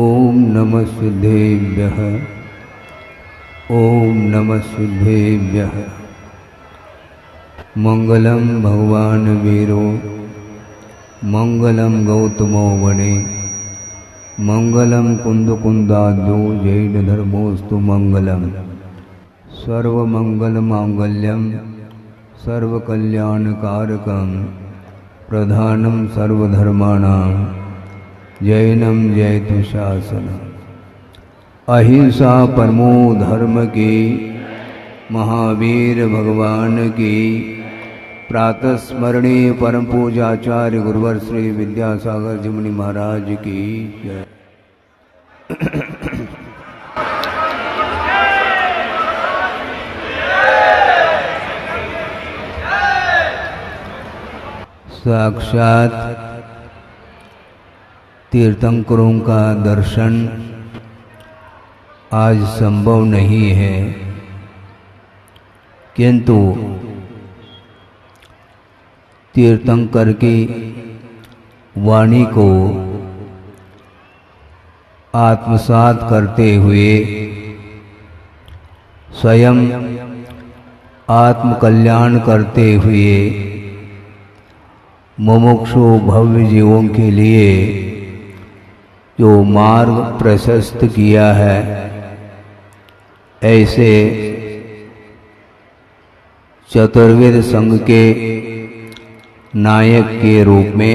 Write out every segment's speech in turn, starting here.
ओम नमः सिद्धेभ्यः। ओम नमः सिद्धेभ्यः। मंगलम भगवान वीरो मंगलम गौतमो वने मंगलम कुंदकुंदाद्यो जैन धर्मोस्तु मंगलम सर्वमंगल मांगल्यम सर्वकल्याणकारकं प्रधानम सर्वधर्माणां जैनम जयतु शासनम। अहिंसा परमो धर्म की महावीर भगवान की प्रातः स्मरणीय परम पूजाचार्य गुरुवर श्री विद्यासागर जी मुनि महाराज की जय। साक्षात तीर्थंकरों का दर्शन आज संभव नहीं है, किंतु तीर्थंकर की वाणी को आत्मसात करते हुए स्वयं आत्मकल्याण करते हुए मुमुक्षु भव्य जीवों के लिए जो मार्ग प्रशस्त किया है, ऐसे चतुर्वेद संघ के नायक के रूप में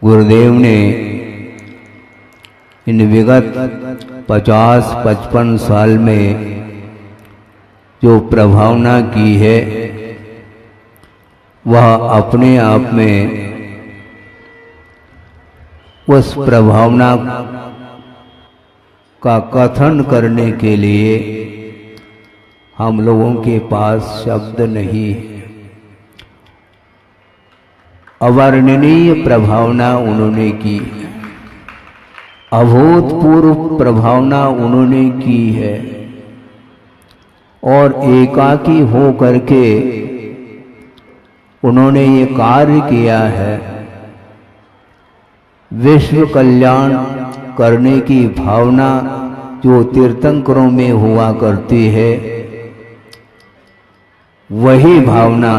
गुरुदेव ने इन विगत 50-55 साल में जो प्रभावना की है, वह अपने आप में उस प्रभावना का कथन करने के लिए हम लोगों के पास शब्द नहीं है। अवर्णनीय प्रभावना उन्होंने की, अभूतपूर्व प्रभावना उन्होंने की है, और एकाकी हो करके उन्होंने ये कार्य किया है। विश्व कल्याण करने की भावना जो तीर्थंकरों में हुआ करती है, वही भावना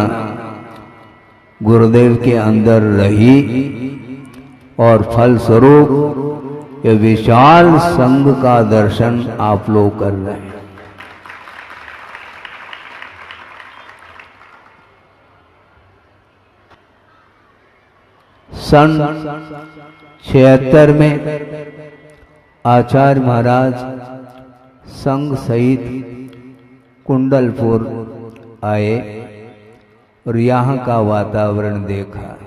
गुरुदेव के अंदर रही, और फलस्वरूप ये विशाल संघ का दर्शन आप लोग कर रहे हैं। सन 76 में आचार्य महाराज संघ सहित कुंडलपुर आए और यहाँ का वातावरण देखा।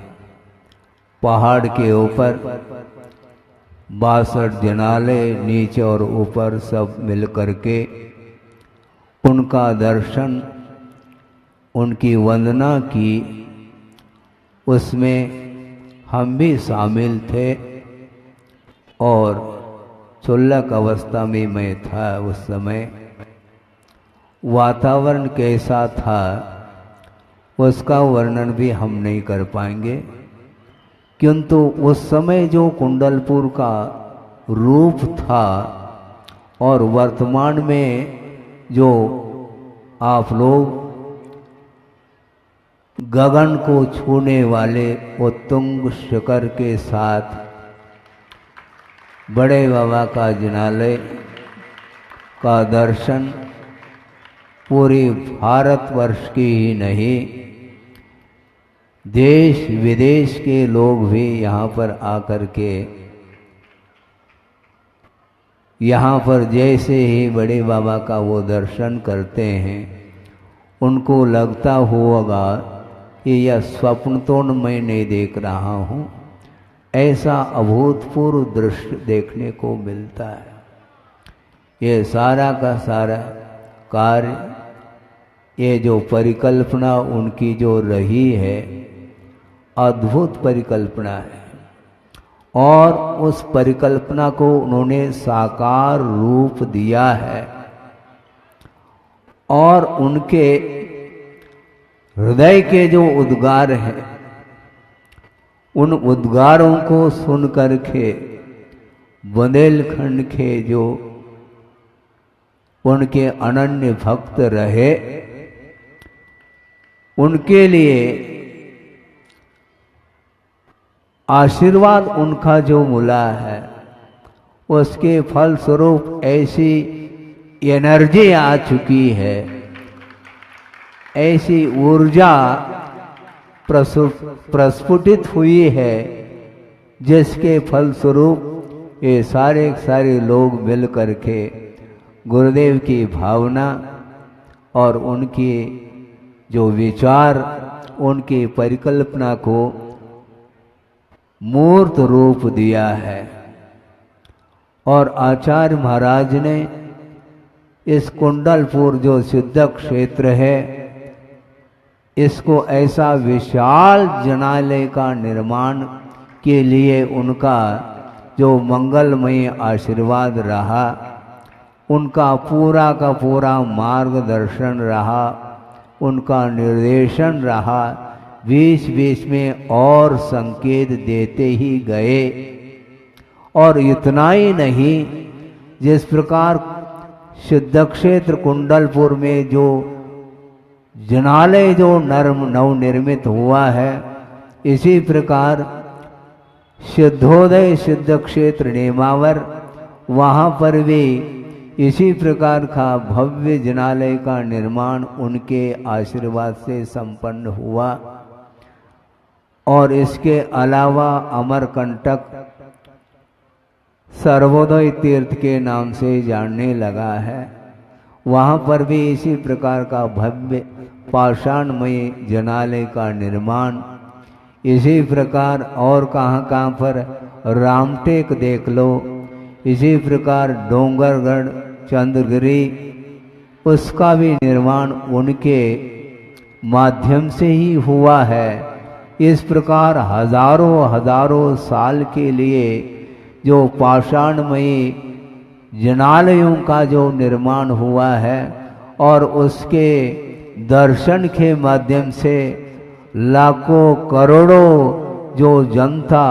पहाड़ के ऊपर 62 जनालय, नीचे और ऊपर सब मिल करके उनका दर्शन, उनकी वंदना की। उसमें हम भी शामिल थे, और चुल्लक अवस्था में मैं था उस समय। वातावरण कैसा था उसका वर्णन भी हम नहीं कर पाएंगे, किंतु उस समय जो कुंडलपुर का रूप था और वर्तमान में जो आप लोग गगन को छूने वाले उत्तुंग शिखर के साथ बड़े बाबा का जिनालय का दर्शन पूरे भारतवर्ष की ही नहीं, देश विदेश के लोग भी यहाँ पर आकर के, यहाँ पर जैसे ही बड़े बाबा का वो दर्शन करते हैं, उनको लगता होगा कि यह स्वप्न तो मैं नहीं देख रहा हूँ। ऐसा अभूतपूर्व दृश्य देखने को मिलता है। ये सारा का सारा कार्य, ये जो परिकल्पना उनकी जो रही है, अद्भुत परिकल्पना है, और उस परिकल्पना को उन्होंने साकार रूप दिया है। और उनके हृदय के जो उद्गार हैं, उन उद्गारों को सुन करके बुंदेलखंड के जो उनके अनन्य भक्त रहे, उनके लिए आशीर्वाद उनका जो मिला है, उसके फलस्वरूप ऐसी एनर्जी आ चुकी है, ऐसी ऊर्जा प्रस्फुटित हुई है, जिसके फलस्वरूप ये सारे लोग मिल करके गुरुदेव की भावना और उनकी जो विचार, उनकी परिकल्पना को मूर्त रूप दिया है। और आचार्य महाराज ने इस कुंडलपुर जो सिद्ध क्षेत्र है, इसको ऐसा विशाल जनालय का निर्माण के लिए उनका जो मंगलमय आशीर्वाद रहा, उनका पूरा का पूरा मार्गदर्शन रहा, उनका निर्देशन रहा, बीच बीच में और संकेत देते ही गए। और इतना ही नहीं, जिस प्रकार सिद्ध क्षेत्र कुंडलपुर में जो जनालय जो नवनिर्मित हुआ है, इसी प्रकार सिद्धोदय सिद्ध क्षेत्र नेमावर, वहाँ पर भी इसी प्रकार का भव्य जनालय का निर्माण उनके आशीर्वाद से संपन्न हुआ। और इसके अलावा अमरकंटक सर्वोदय तीर्थ के नाम से जानने लगा है, वहाँ पर भी इसी प्रकार का भव्य पाषाणमय जनालय का निर्माण। इसी प्रकार और कहाँ पर रामटेक देख लो, इसी प्रकार डोंगरगढ़ चंद्रगिरी, उसका भी निर्माण उनके माध्यम से ही हुआ है। इस प्रकार हजारों साल के लिए जो पाषाणमयी जनालयों का जो निर्माण हुआ है, और उसके दर्शन के माध्यम से लाखों करोड़ों जो जनता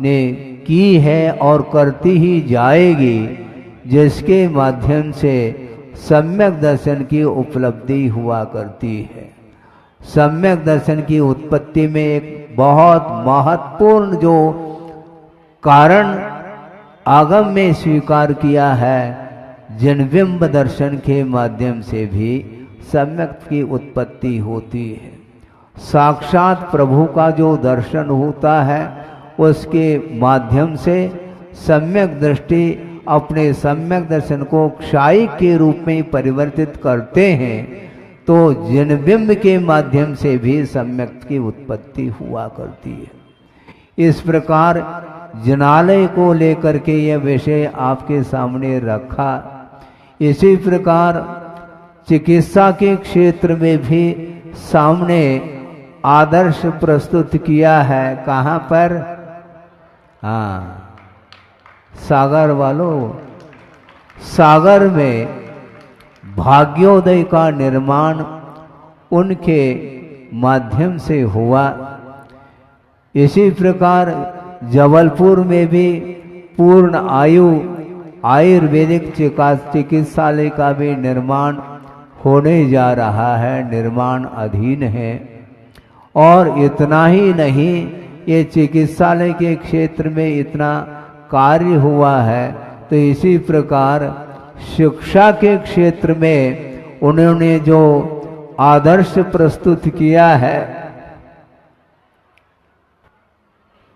ने की है और करती ही जाएगी, जिसके माध्यम से सम्यक दर्शन की उपलब्धि हुआ करती है। सम्यक दर्शन की उत्पत्ति में एक बहुत महत्वपूर्ण जो कारण आगम में स्वीकार किया है, जनबिंब दर्शन के माध्यम से भी सम्यक की उत्पत्ति होती है। साक्षात प्रभु का जो दर्शन होता है, उसके माध्यम से सम्यक दृष्टि अपने सम्यक दर्शन को क्षायिक के रूप में परिवर्तित करते हैं, तो जनबिंब के माध्यम से भी सम्यक की उत्पत्ति हुआ करती है। इस प्रकार जनालय को लेकर के यह विषय आपके सामने रखा। इसी प्रकार चिकित्सा के क्षेत्र में भी सामने आदर्श प्रस्तुत किया है। कहाँ पर? हाँ, सागर वालों, सागर में भाग्योदय का निर्माण उनके माध्यम से हुआ। इसी प्रकार जबलपुर में भी पूर्ण आयु आयुर्वेदिक चिकित्सालय का भी निर्माण होने जा रहा है, निर्माण अधीन है। और इतना ही नहीं, ये चिकित्सालय के क्षेत्र में इतना कार्य हुआ है, तो इसी प्रकार शिक्षा के क्षेत्र में उन्होंने जो आदर्श प्रस्तुत किया है,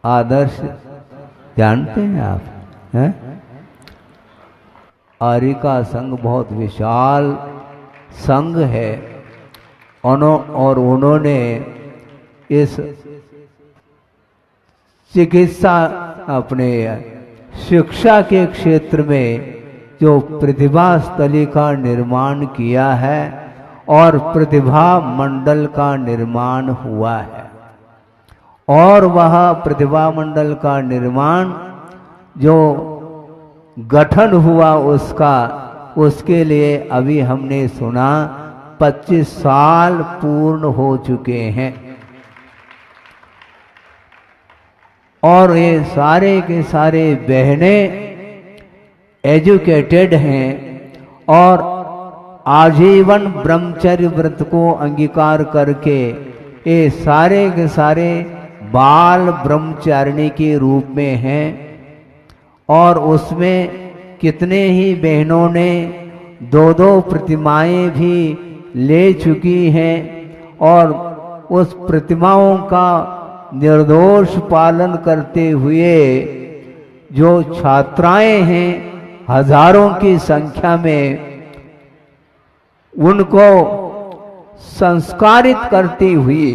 आदर्श जानते हैं आप, हैं? आर्यिका संघ बहुत विशाल संघ है, और उन्होंने इस चिकित्सा अपने शिक्षा के क्षेत्र में जो प्रतिभा स्थली का निर्माण किया है और प्रतिभा मंडल का निर्माण हुआ है। और वह प्रतिभा मंडल का निर्माण जो गठन हुआ उसके लिए अभी हमने सुना 25 साल पूर्ण हो चुके हैं। और ये सारे के सारे बहनें एजुकेटेड हैं और आजीवन ब्रह्मचर्य व्रत को अंगीकार करके ये सारे के सारे बाल ब्रह्मचारिणी के रूप में हैं। और उसमें कितने ही बहनों ने दो दो प्रतिमाएं भी ले चुकी हैं और उस प्रतिमाओं का निर्दोष पालन करते हुए जो छात्राएं हैं हजारों की संख्या में, उनको संस्कारित करती हुई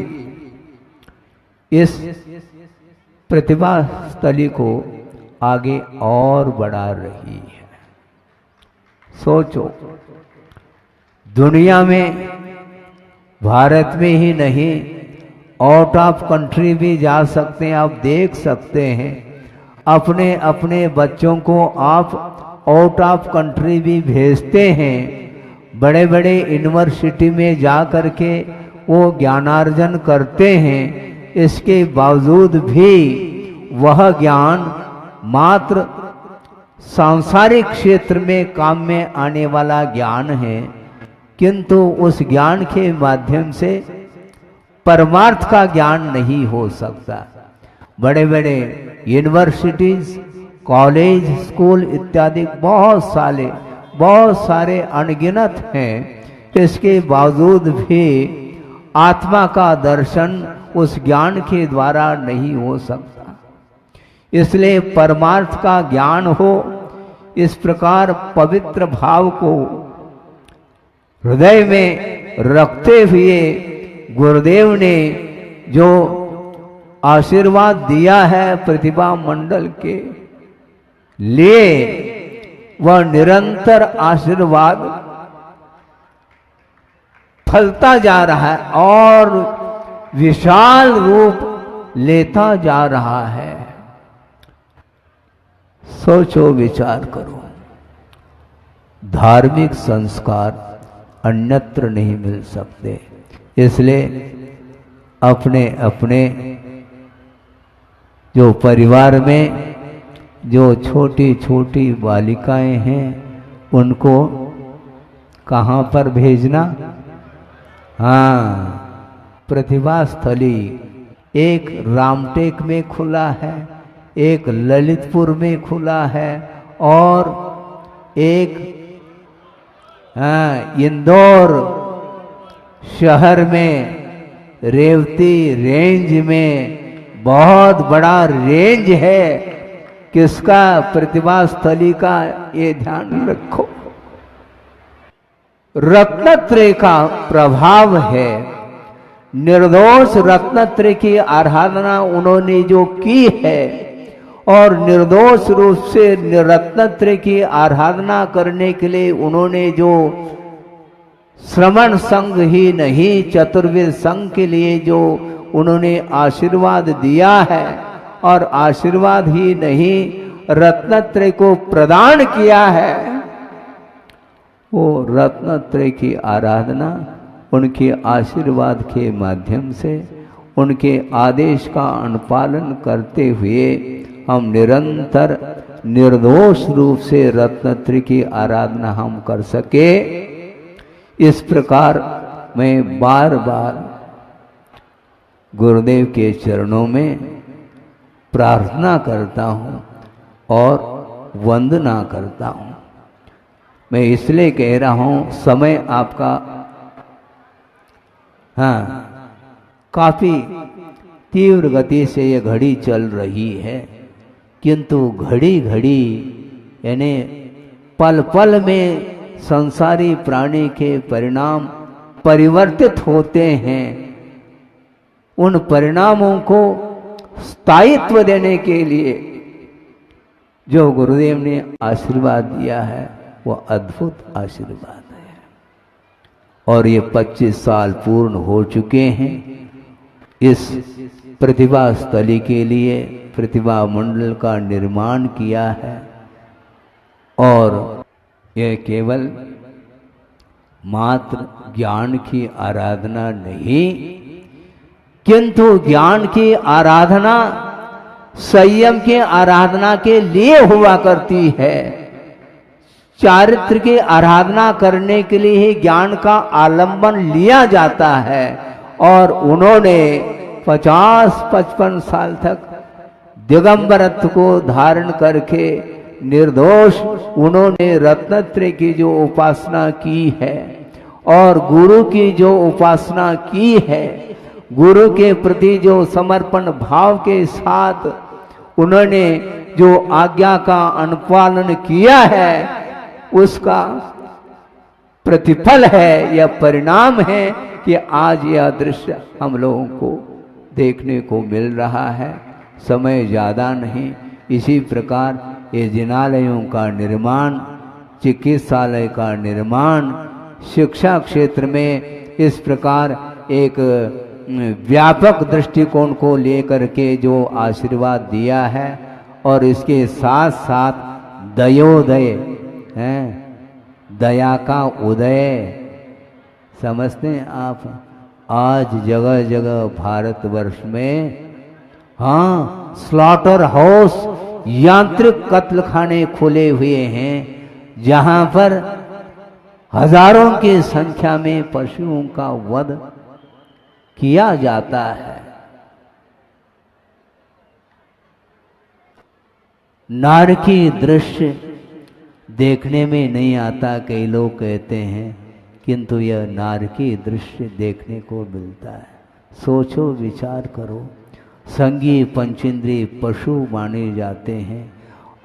इस प्रतिभा स्थली को आगे और बढ़ा रही है। सोचो, दुनिया में भारत में ही नहीं आउट ऑफ कंट्री भी जा सकते हैं। आप देख सकते हैं अपने अपने बच्चों को आप आउट ऑफ कंट्री भी भेजते हैं, बड़े बड़े यूनिवर्सिटी में जा कर के वो ज्ञानार्जन करते हैं। इसके बावजूद भी वह ज्ञान मात्र सांसारिक क्षेत्र में काम में आने वाला ज्ञान है, किंतु उस ज्ञान के माध्यम से परमार्थ का ज्ञान नहीं हो सकता। बड़े बड़े यूनिवर्सिटीज, कॉलेज, स्कूल इत्यादि बहुत सारे अनगिनत हैं, इसके बावजूद भी आत्मा का दर्शन उस ज्ञान के द्वारा नहीं हो सकता। इसलिए परमार्थ का ज्ञान हो, इस प्रकार पवित्र भाव को हृदय में रखते हुए गुरुदेव ने जो आशीर्वाद दिया है प्रतिभा मंडल के लिए, वह निरंतर आशीर्वाद फलता जा रहा है और विशाल रूप लेता जा रहा है। सोचो, विचार करो, धार्मिक संस्कार अन्यत्र नहीं मिल सकते। इसलिए अपने अपने जो परिवार में जो छोटी छोटी बालिकाएं हैं उनको कहाँ पर भेजना? हाँ, प्रतिभा स्थली एक रामटेक में खुला है, एक ललितपुर में खुला है और एक इंदौर शहर में रेवती रेंज में बहुत बड़ा रेंज है। किसका? प्रतिभा स्थली का। ये ध्यान रखो, रत्नत्रय का प्रभाव है। निर्दोष रत्नत्रय की आराधना उन्होंने जो की है और निर्दोष रूप से रत्नत्रय की आराधना करने के लिए उन्होंने जो श्रमण संघ ही नहीं चतुर्वेद संघ के लिए जो उन्होंने आशीर्वाद दिया है और आशीर्वाद ही नहीं रत्नत्रय को प्रदान किया है, वो रत्नत्रय की आराधना उनके आशीर्वाद के माध्यम से, उनके आदेश का अनुपालन करते हुए हम निरंतर निर्दोष रूप से रत्नत्रय की आराधना हम कर सके। इस प्रकार मैं बार बार गुरुदेव के चरणों में प्रार्थना करता हूँ और वंदना करता हूँ। मैं इसलिए कह रहा हूँ, समय आपका काफी तीव्र गति से ये घड़ी चल रही है, किंतु घड़ी घड़ी यानी पल पल में संसारी प्राणी के परिणाम परिवर्तित होते हैं। उन परिणामों को स्थायित्व देने के लिए जो गुरुदेव ने आशीर्वाद दिया है वह अद्भुत आशीर्वाद है। और ये 25 साल पूर्ण हो चुके हैं इस प्रतिभा स्थली के लिए, प्रतिभा मंडल का निर्माण किया है। और यह केवल मात्र ज्ञान की आराधना नहीं, किंतु ज्ञान की आराधना संयम की आराधना के लिए हुआ करती है। चारित्र की आराधना करने के लिए ही ज्ञान का आलंबन लिया जाता है। और उन्होंने 50-55 साल तक दिगंबरत्व को धारण करके निर्दोष उन्होंने रत्नत्रय की जो उपासना की है और गुरु की जो उपासना की है, गुरु के प्रति जो समर्पण भाव के साथ उन्होंने जो आज्ञा का अनुपालन किया है, उसका प्रतिफल है, यह परिणाम है कि आज यह दृश्य हम लोगों को देखने को मिल रहा है। समय ज़्यादा नहीं, इसी प्रकार ये जिनालयों का निर्माण, चिकित्सालय का निर्माण, शिक्षा क्षेत्र में इस प्रकार एक व्यापक दृष्टिकोण को लेकर के जो आशीर्वाद दिया है, और इसके साथ साथ दयोदय है, दया का उदय। समझते हैं आप, आज जगह जगह भारतवर्ष में हाँ स्लॉटर हाउस, यांत्रिक कत्ल खाने खुले हुए हैं, जहां पर हजारों की संख्या में पशुओं का वध किया जाता है। नारकी दृश्य देखने में नहीं आता, कई लोग कहते हैं, किंतु यह नारकी दृश्य देखने को मिलता है। सोचो, विचार करो, संगी पंचेंद्रिय पशु माने जाते हैं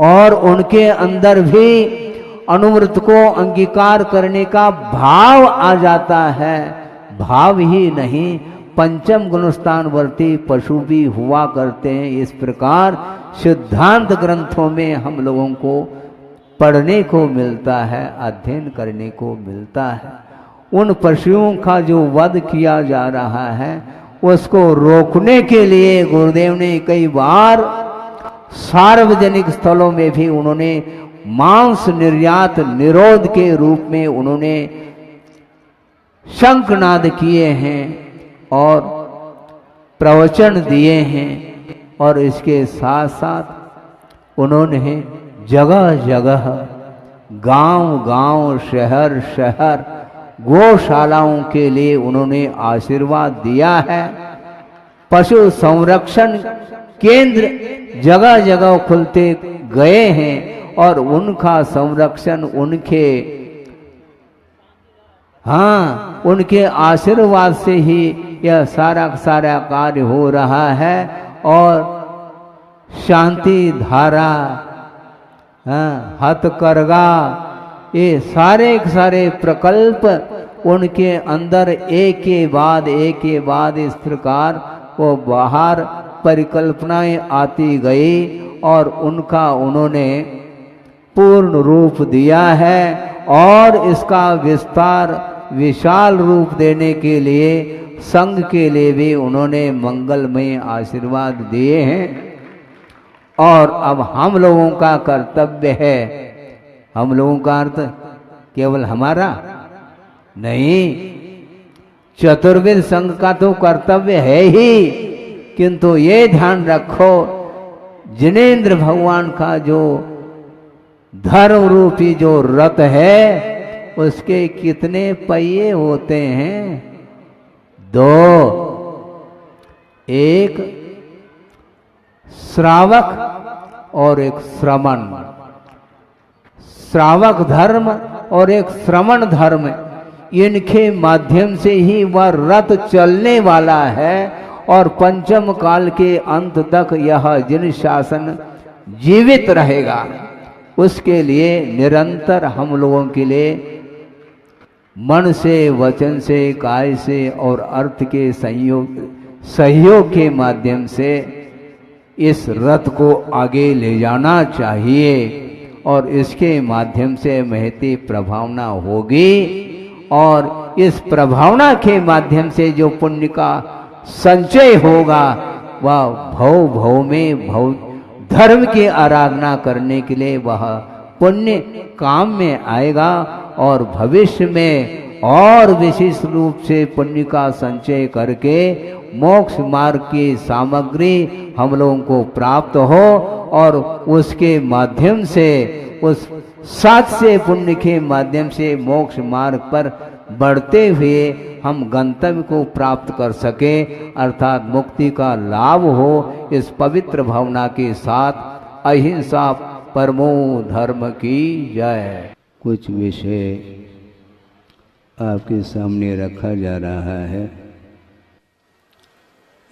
और उनके अंदर भी अनुमृत को अंगीकार करने का भाव आ जाता है। भाव ही नहीं, पंचम गुणस्थानवर्ती पशु भी हुआ करते हैं। इस प्रकार सिद्धांत ग्रंथों में हम लोगों को पढ़ने को मिलता है, अध्ययन करने को मिलता है। उन पशुओं का जो वध किया जा रहा है, उसको रोकने के लिए गुरुदेव ने कई बार सार्वजनिक स्थलों में भी उन्होंने मांस निर्यात निरोध के रूप में उन्होंने शंखनाद किए हैं और प्रवचन दिए हैं। और इसके साथ साथ उन्होंने जगह जगह, गांव गांव, शहर शहर गौशालाओं के लिए उन्होंने आशीर्वाद दिया है। पशु संरक्षण केंद्र जगह जगह खुलते गए हैं और उनका संरक्षण उनके आशीर्वाद से ही यह सारा सारा कार्य हो रहा है। और शांति धारा, हथकरघा, ये सारे प्रकल्प उनके अंदर एक के बाद इस प्रकार वो बाहर परिकल्पनाएं आती गई और उनका उन्होंने पूर्ण रूप दिया है। और इसका विस्तार विशाल रूप देने के लिए संघ के लिए भी उन्होंने मंगलमय आशीर्वाद दिए हैं। और अब हम लोगों का कर्तव्य है, हम लोगों का अर्थ केवल हमारा नहीं, चतुर्वेद संघ का तो कर्तव्य है ही, किंतु ये ध्यान रखो, जिनेंद्र भगवान का जो धर्म रूपी जो रथ है, उसके कितने पहिए होते हैं? 2, एक श्रावक और एक श्रमण। श्रावक धर्म और एक श्रमण धर्म, इनके माध्यम से ही वह रथ चलने वाला है और पंचम काल के अंत तक यह जिन शासन जीवित रहेगा। उसके लिए निरंतर हम लोगों के लिए मन से, वचन से, काय से और अर्थ के सहयोग के माध्यम से इस रथ को आगे ले जाना चाहिए और इसके माध्यम से महती प्रभावना होगी। और इस प्रभावना के माध्यम से जो पुण्य का संचय होगा, वह भव भव में भव धर्म की आराधना करने के लिए वह पुण्य काम में आएगा और भविष्य में और विशेष रूप से पुण्य का संचय करके मोक्ष मार्ग की सामग्री हम लोगों को प्राप्त हो और उसके माध्यम से उस सात से पुण्य के माध्यम से मोक्ष मार्ग पर बढ़ते हुए हम गंतव्य को प्राप्त कर सके, अर्थात मुक्ति का लाभ हो। इस पवित्र भावना के साथ अहिंसा परमो धर्म की जय। कुछ विषय आपके सामने रखा जा रहा है,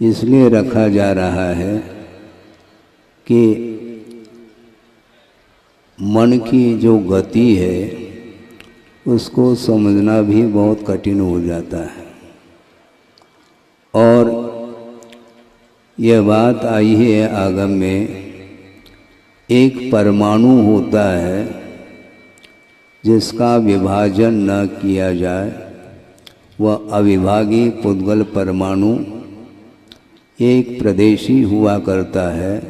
इसलिए रखा जा रहा है कि मन की जो गति है उसको समझना भी बहुत कठिन हो जाता है। और यह बात आई है आगम में, एक परमाणु होता है जिसका विभाजन न किया जाए, वह अविभागी पुद्गल परमाणु एक प्रदेशी हुआ करता है।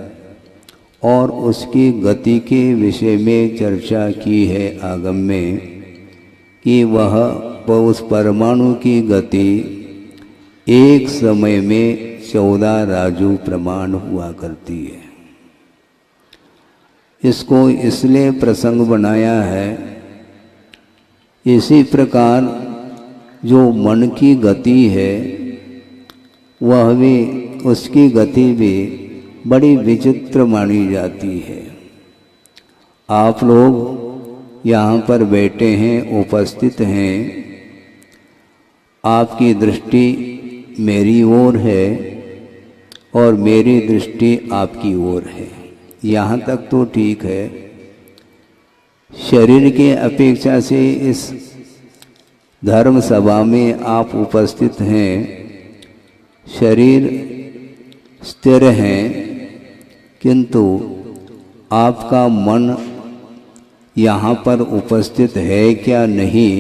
और उसकी गति के विषय में चर्चा की है आगम में कि वह उस परमाणु की गति एक समय में 14 राजू प्रमाण हुआ करती है। इसको इसलिए प्रसंग बनाया है, इसी प्रकार जो मन की गति है वह भी, उसकी गति भी बड़ी विचित्र मानी जाती है। आप लोग यहाँ पर बैठे हैं, उपस्थित हैं, आपकी दृष्टि मेरी ओर है और मेरी दृष्टि आपकी ओर है, यहाँ तक तो ठीक है। शरीर के अपेक्षा से इस धर्म सभा में आप उपस्थित हैं, शरीर स्थिर हैं, किंतु आपका मन यहाँ पर उपस्थित है क्या नहीं,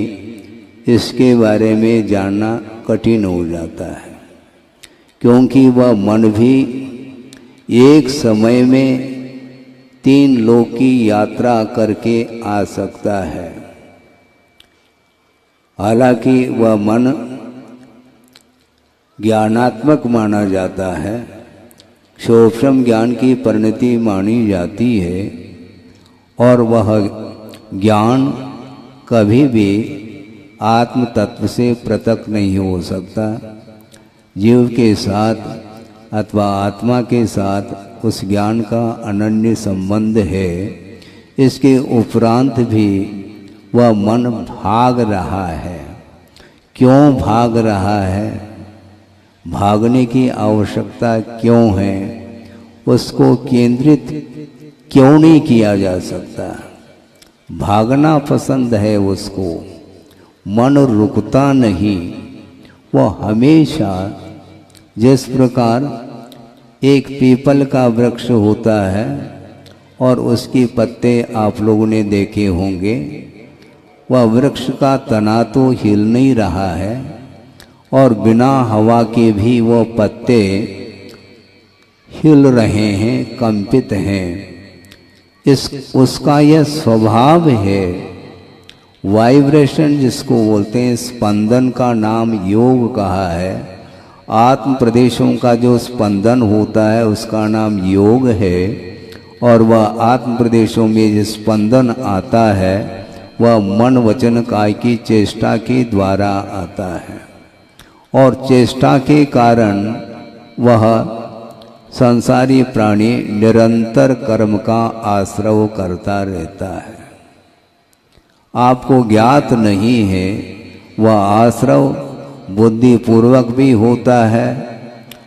इसके बारे में जानना कठिन हो जाता है। क्योंकि वह मन भी एक समय में 3 लोक की यात्रा करके आ सकता है। हालांकि वह मन ज्ञानात्मक माना जाता है, सूक्ष्म ज्ञान की परिणति मानी जाती है, और वह ज्ञान कभी भी आत्म तत्व से पृथक नहीं हो सकता। जीव के साथ अथवा आत्मा के साथ उस ज्ञान का अनन्य संबंध है। इसके उपरांत भी वह मन भाग रहा है। क्यों भाग रहा है, भागने की आवश्यकता क्यों है, उसको केंद्रित क्यों नहीं किया जा सकता। भागना पसंद है उसको, मन रुकता नहीं। वह हमेशा, जिस प्रकार एक पीपल का वृक्ष होता है और उसके पत्ते आप लोगों ने देखे होंगे, वह वृक्ष का तना तो हिल नहीं रहा है और बिना हवा के भी वो पत्ते हिल रहे हैं, कंपित हैं। उसका यह स्वभाव है। वाइब्रेशन जिसको बोलते हैं, स्पंदन का नाम योग कहा है। आत्म प्रदेशों का जो स्पंदन होता है उसका नाम योग है। और वह आत्म प्रदेशों में जो स्पंदन आता है वह मन वचन काय की चेष्टा के द्वारा आता है। और चेष्टा के कारण वह संसारी प्राणी निरंतर कर्म का आश्रव करता रहता है। आपको ज्ञात नहीं है, वह आश्रव बुद्धिपूर्वक भी होता है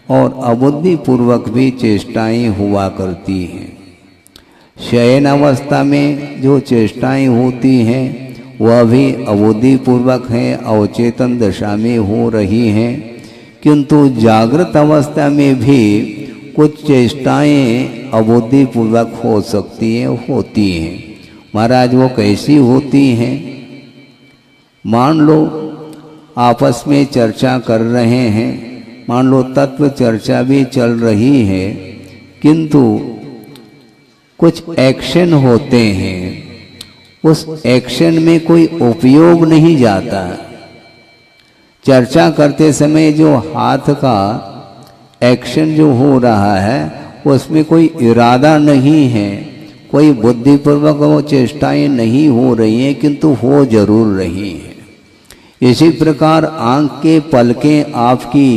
और अबुद्धिपूर्वक भी चेष्टाएं हुआ करती हैं। शयन अवस्था में जो चेष्टाएं होती हैं वह भी अबुद्धिपूर्वक हैं, अवचेतन दशा में हो रही हैं। किंतु जागृत अवस्था में भी कुछ चेष्टाएं अबुद्धिपूर्वक हो सकती हैं, होती हैं। महाराज वो कैसी होती हैं? मान लो आपस में चर्चा कर रहे हैं, मान लो तत्व चर्चा भी चल रही है, किंतु कुछ एक्शन होते हैं, उस एक्शन में कोई उपयोग नहीं जाता, चर्चा करते समय जो हाथ का एक्शन जो हो रहा है उसमें कोई इरादा नहीं है, कोई बुद्धिपूर्वक वो चेष्टाएं नहीं हो रही हैं, किंतु हो जरूर रही हैं। इसी प्रकार आँख के पलकें आपकी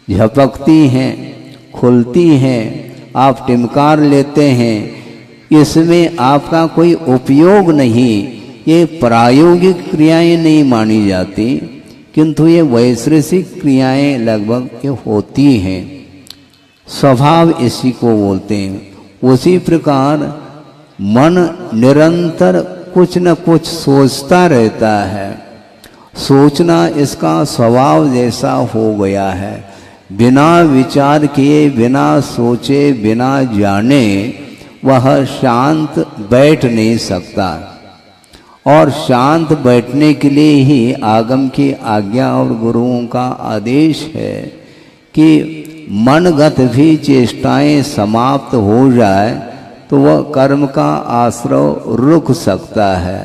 झपकती हैं, खुलती हैं, आप टिमकार लेते हैं, इसमें आपका कोई उपयोग नहीं, ये प्रायोगिक क्रियाएं नहीं मानी जाती, किंतु ये वैश्रेषिक क्रियाएं लगभग ये होती हैं। स्वभाव इसी को बोलते हैं। उसी प्रकार मन निरंतर कुछ न कुछ सोचता रहता है, सोचना इसका स्वभाव जैसा हो गया है। बिना विचार किए, बिना सोचे, बिना जाने वह शांत बैठ नहीं सकता। और शांत बैठने के लिए ही आगम की आज्ञा और गुरुओं का आदेश है कि मनगत भी चेष्टाएं समाप्त हो जाए तो वह कर्म का आश्रव रुक सकता है।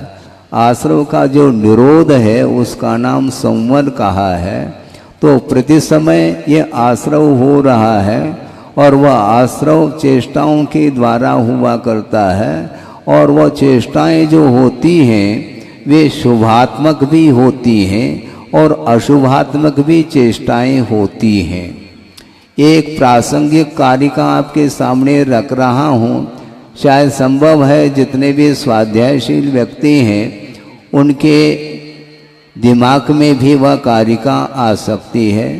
आश्रव का जो निरोध है उसका नाम संवर कहा है। तो प्रति समय ये आश्रव हो रहा है और वह आश्रव चेष्टाओं के द्वारा हुआ करता है, और वह चेष्टाएं जो होती हैं वे शुभात्मक भी होती हैं और अशुभात्मक भी चेष्टाएं होती हैं। एक प्रासंगिक कारिका आपके सामने रख रहा हूँ, शायद संभव है जितने भी स्वाध्यायशील व्यक्ति हैं उनके दिमाग में भी वह कारिका आ सकती है,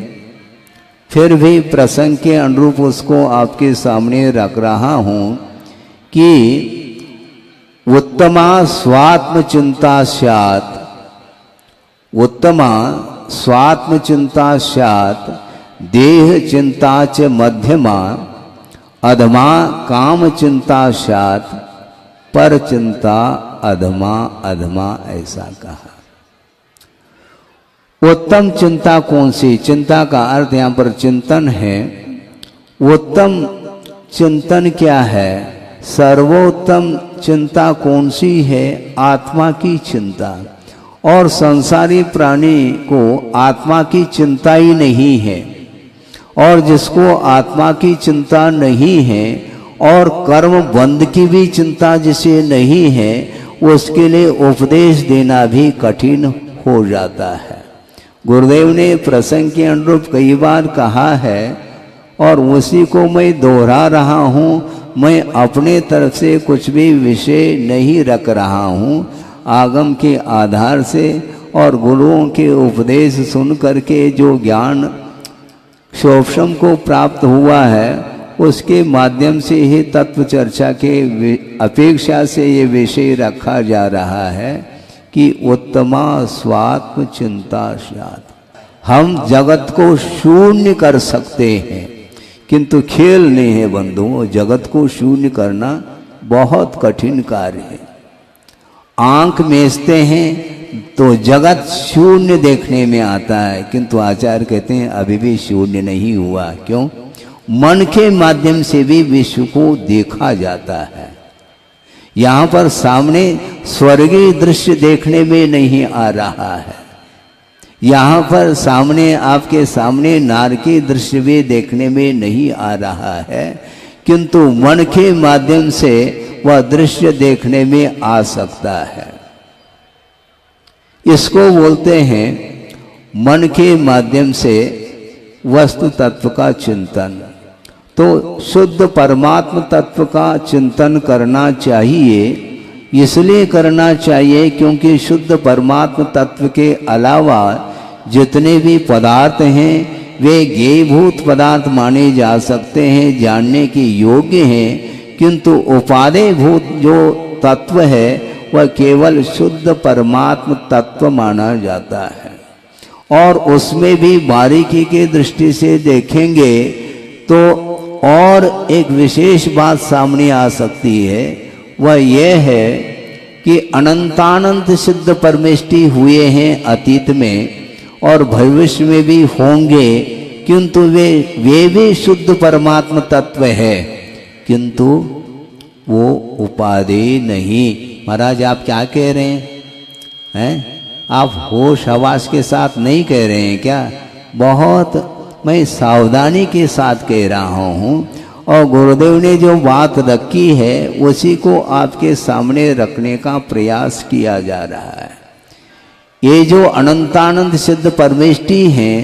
फिर भी प्रसंग के अनुरूप उसको आपके सामने रख रहा हूँ कि उत्तमा स्वात्म चिंता स्यात्, उत्तमा स्वात्म चिंता स्यात्, देह चिंता च मध्यमा, अधमा काम चिंता स्यात्, पर चिंता अधमा अधमा, ऐसा कहा। उत्तम चिंता कौन सी? चिंता का अर्थ यहाँ पर चिंतन है। उत्तम चिंतन क्या है? सर्वोत्तम चिंता कौन सी है? आत्मा की चिंता। और संसारी प्राणी को आत्मा की चिंता ही नहीं है, और जिसको आत्मा की चिंता नहीं है और कर्म बंध की भी चिंता जिसे नहीं है, उसके लिए उपदेश देना भी कठिन हो जाता है। गुरुदेव ने प्रसंग के अनुरूप कई बार कहा है और उसी को मैं दोहरा रहा हूँ। मैं अपने तरफ से कुछ भी विषय नहीं रख रहा हूँ, आगम के आधार से और गुरुओं के उपदेश सुन करके जो ज्ञान शोभशम को प्राप्त हुआ है उसके माध्यम से ही तत्व चर्चा के अपेक्षा से ये विषय रखा जा रहा है कि उत्तमा स्वात्म चिंता स्यात्। हम जगत को शून्य कर सकते हैं, किंतु खेल नहीं है बंधुओं, जगत को शून्य करना बहुत कठिन कार्य है। आंख मेजते हैं तो जगत शून्य देखने में आता है, किंतु आचार्य कहते हैं अभी भी शून्य नहीं हुआ। क्यों? मन के माध्यम से भी विश्व को देखा जाता है। यहाँ पर सामने स्वर्गीय दृश्य देखने में नहीं आ रहा है, यहाँ पर सामने आपके सामने नारकीय दृश्य भी देखने में नहीं आ रहा है, किंतु मन के माध्यम से वह दृश्य देखने में आ सकता है। इसको बोलते हैं मन के माध्यम से वस्तु तत्व का चिंतन। तो शुद्ध परमात्म तत्व का चिंतन करना चाहिए। इसलिए करना चाहिए क्योंकि शुद्ध परमात्म तत्व के अलावा जितने भी पदार्थ हैं वे ज्ञेयभूत पदार्थ माने जा सकते हैं, जानने के योग्य हैं, किंतु उपादेयभूत जो तत्व है वह केवल शुद्ध परमात्म तत्व माना जाता है। और उसमें भी बारीकी की दृष्टि से देखेंगे तो और एक विशेष बात सामने आ सकती है, वह यह है कि अनंतानंत सिद्ध परमेष्टि हुए हैं अतीत में और भविष्य में भी होंगे, किंतु वे भी शुद्ध परमात्म तत्व है, किंतु वो उपादेय नहीं। महाराज आप क्या कह रहे हैं? आप होश हवास के साथ नहीं कह रहे हैं क्या? बहुत मैं सावधानी के साथ कह रहा हूँ और गुरुदेव ने जो बात रखी है उसी को आपके सामने रखने का प्रयास किया जा रहा है। ये जो अनंतानंद सिद्ध परमेष्ठी हैं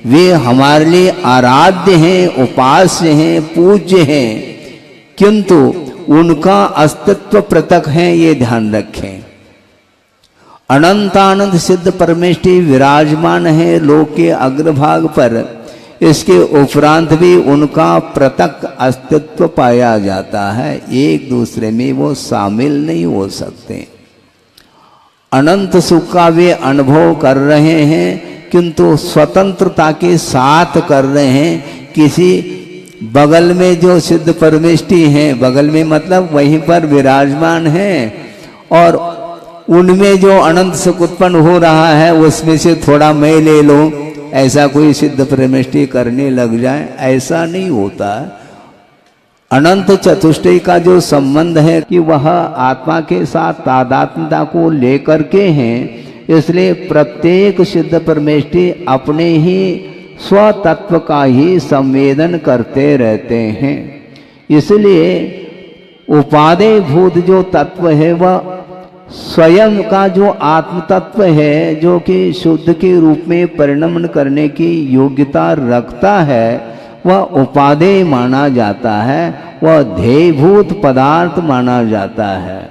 वे हमारे लिए आराध्य हैं, उपास्य हैं, पूज्य हैं, किंतु उनका अस्तित्व पृथक है, ये ध्यान रखें। अनंतानंद सिद्ध परमेष्ठी विराजमान है लोक के अग्रभाग पर, इसके उपरांत भी उनका पृथक अस्तित्व पाया जाता है, एक दूसरे में वो शामिल नहीं हो सकते। अनंत सुख का वे अनुभव कर रहे हैं किंतु स्वतंत्रता के साथ कर रहे हैं। किसी बगल में जो सिद्ध परमेष्ठी हैं, बगल में मतलब वहीं पर विराजमान हैं, और उनमें जो अनंत सुख उत्पन्न हो रहा है उसमें से थोड़ा मैं ले लो, ऐसा कोई सिद्ध परमेष्ठी करने लग जाए, ऐसा नहीं होता। अनंत चतुष्टय का जो संबंध है कि वह आत्मा के साथ तादात्म्यता को लेकर के हैं, इसलिए प्रत्येक सिद्ध परमेष्ठी अपने ही स्वतत्व का ही संवेदन करते रहते हैं। इसलिए उपादेय भूत जो तत्व है वह स्वयं का जो आत्म तत्व है, जो कि शुद्ध के रूप में परिणमन करने की योग्यता रखता है, वह उपादेय माना जाता है, वह ध्येयभूत पदार्थ माना जाता है।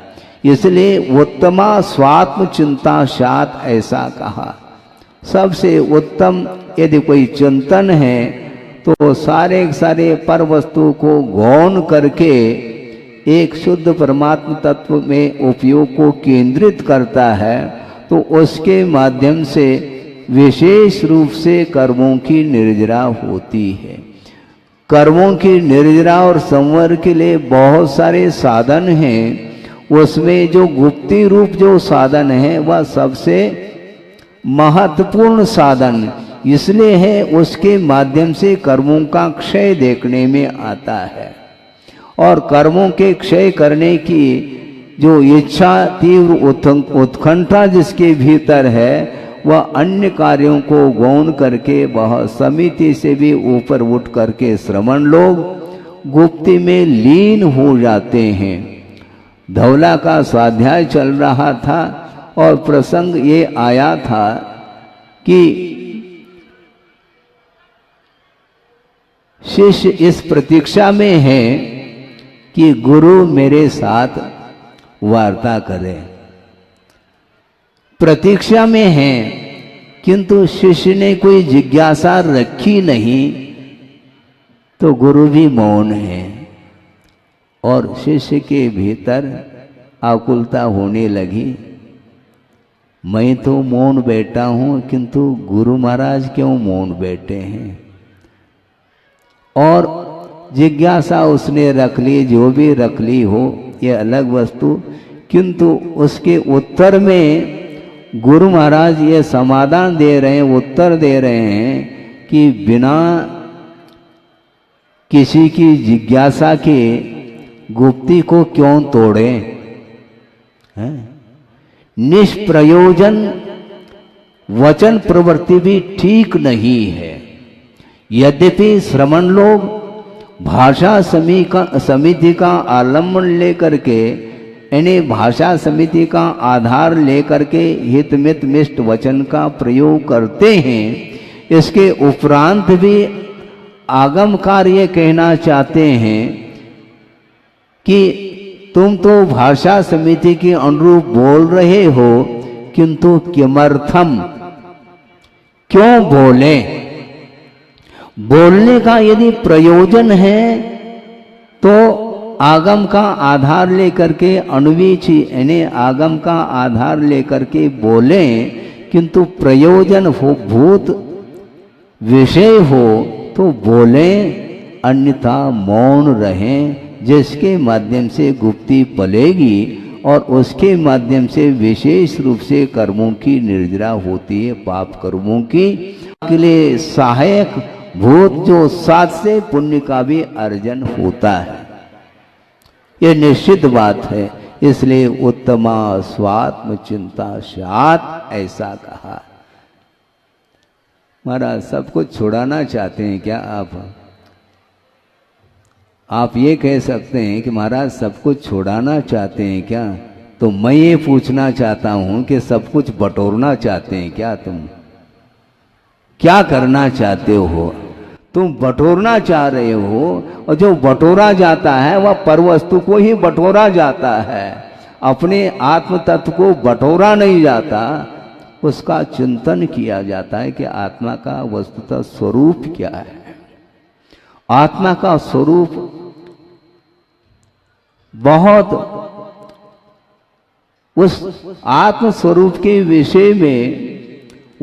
इसलिए उत्तमा स्वात्म चिंता सात ऐसा कहा। सबसे उत्तम यदि कोई चिंतन है तो सारे सारे पर वस्तु को गौण करके एक शुद्ध परमात्म तत्व में उपयोग को केंद्रित करता है, तो उसके माध्यम से विशेष रूप से कर्मों की निर्जरा होती है। कर्मों की निर्जरा और संवर के लिए बहुत सारे साधन हैं, उसमें जो गुप्ती रूप जो साधन है वह सबसे महत्वपूर्ण साधन इसलिए है उसके माध्यम से कर्मों का क्षय देखने में आता है। और कर्मों के क्षय करने की जो इच्छा तीव्र उत्कंठा जिसके भीतर है वह अन्य कार्यों को गौण करके वह समिति से भी ऊपर उठ करके श्रमण लोग गुप्ती में लीन हो जाते हैं। धौला का स्वाध्याय चल रहा था और प्रसंग ये आया था कि शिष्य इस प्रतीक्षा में है कि गुरु मेरे साथ वार्ता करे, प्रतीक्षा में है, किंतु शिष्य ने कोई जिज्ञासा रखी नहीं तो गुरु भी मौन है और शिष्य के भीतर आकुलता होने लगी। मैं तो मौन बैठा हूं किंतु गुरु महाराज क्यों मौन बैठे हैं। और जिज्ञासा उसने रख ली, जो भी रख ली हो ये अलग वस्तु, किंतु उसके उत्तर में गुरु महाराज ये समाधान दे रहे हैं, उत्तर दे रहे हैं कि बिना किसी की जिज्ञासा के गुप्ती को क्यों तोड़े, निष्प्रयोजन वचन प्रवृत्ति भी ठीक नहीं है। यद्यपि श्रमण लोग भाषा समिति का आलम्बन लेकर के, यानी भाषा समिति का आधार लेकर के हितमित मिष्ट वचन का प्रयोग करते हैं, इसके उपरांत भी आगमकार ये कहना चाहते हैं कि तुम तो भाषा समिति के अनुरूप बोल रहे हो, किंतु किमर्थम, क्यों बोले। बोलने का यदि प्रयोजन है तो आगम का आधार लेकर के अनुवीची यानी आगम का आधार लेकर के बोले, किंतु प्रयोजन हो भूत विषय हो तो बोले, अन्यथा मौन रहें, जिसके माध्यम से गुप्ती पलेगी और उसके माध्यम से विशेष रूप से कर्मों की निर्जरा होती है, पाप कर्मों की के लिए सहायक भूत जो साथ से पुण्य का भी अर्जन होता है। ये निश्चित बात है, इसलिए उत्तमा स्वात्म चिंता स्यात् ऐसा कहा। महाराज सब कुछ छुड़ाना चाहते हैं क्या आप ये कह सकते हैं कि महाराज सब कुछ छुड़ाना चाहते हैं क्या? तो मैं ये पूछना चाहता हूं कि सब कुछ बटोरना चाहते हैं क्या? तुम क्या करना चाहते हो? तुम बटोरना चाह रहे हो, और जो बटोरा जाता है वह परवस्तु को ही बटोरा जाता है, अपने आत्म तत्व को बटोरा नहीं जाता, उसका चिंतन किया जाता है कि आत्मा का वस्तुतः स्वरूप क्या है। आत्मा का स्वरूप बहुत, उस आत्म स्वरूप के विषय में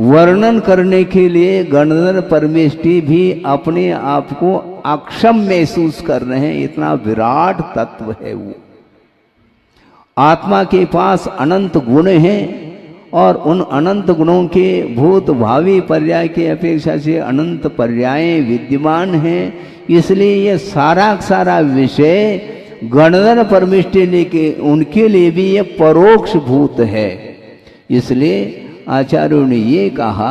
वर्णन करने के लिए गणधर परमेष्टि भी अपने आप को अक्षम महसूस कर रहे हैं। इतना विराट तत्व है वो। आत्मा के पास अनंत गुण हैं और उन अनंत गुणों के भूत भावी पर्याय के अपेक्षा से अनंत पर्याय विद्यमान हैं। इसलिए ये सारा विषय गणधर परमेष्टि ने के उनके लिए भी ये परोक्ष भूत है। इसलिए आचार्यों ने ये कहा,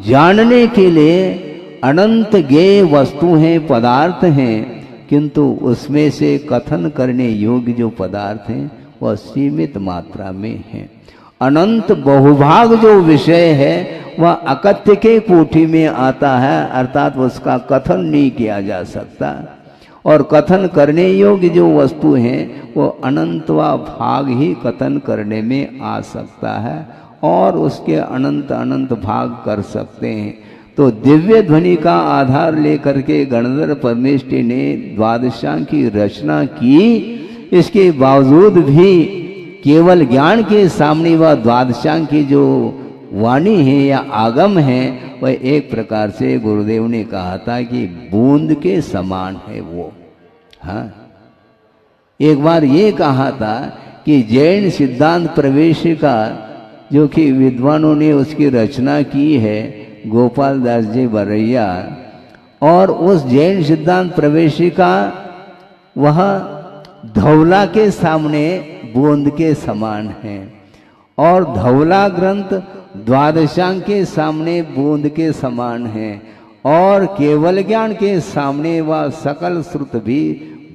जानने के लिए अनंत ज्ञेय वस्तु हैं, पदार्थ हैं, किंतु उसमें से कथन करने योग्य जो पदार्थ हैं वह सीमित मात्रा में हैं। अनंत बहुभाग जो विषय है वह अकथ्य के कोटि में आता है, अर्थात उसका कथन नहीं किया जा सकता। और कथन करने योग्य जो वस्तु हैं वो अनंतवा भाग ही कथन करने में आ सकता है और उसके अनंत अनंत भाग कर सकते हैं। तो दिव्य ध्वनि का आधार लेकर के गणधर परमेष्टि ने द्वादशांग की रचना की। इसके बावजूद भी केवल ज्ञान के सामने वह द्वादशांग की जो वाणी है या आगम है वह एक प्रकार से गुरुदेव ने कहा था कि बूंद के समान है वो। हाँ, एक बार ये कहा था कि जैन सिद्धांत प्रवेशिका जो कि विद्वानों ने उसकी रचना की है, गोपाल दास जी बरैया, और उस जैन सिद्धांत प्रवेशिका वह धौला के सामने बूंद के समान है और धौला ग्रंथ द्वादशांग के सामने बूंद के समान है और केवल ज्ञान के सामने वह सकल श्रुत भी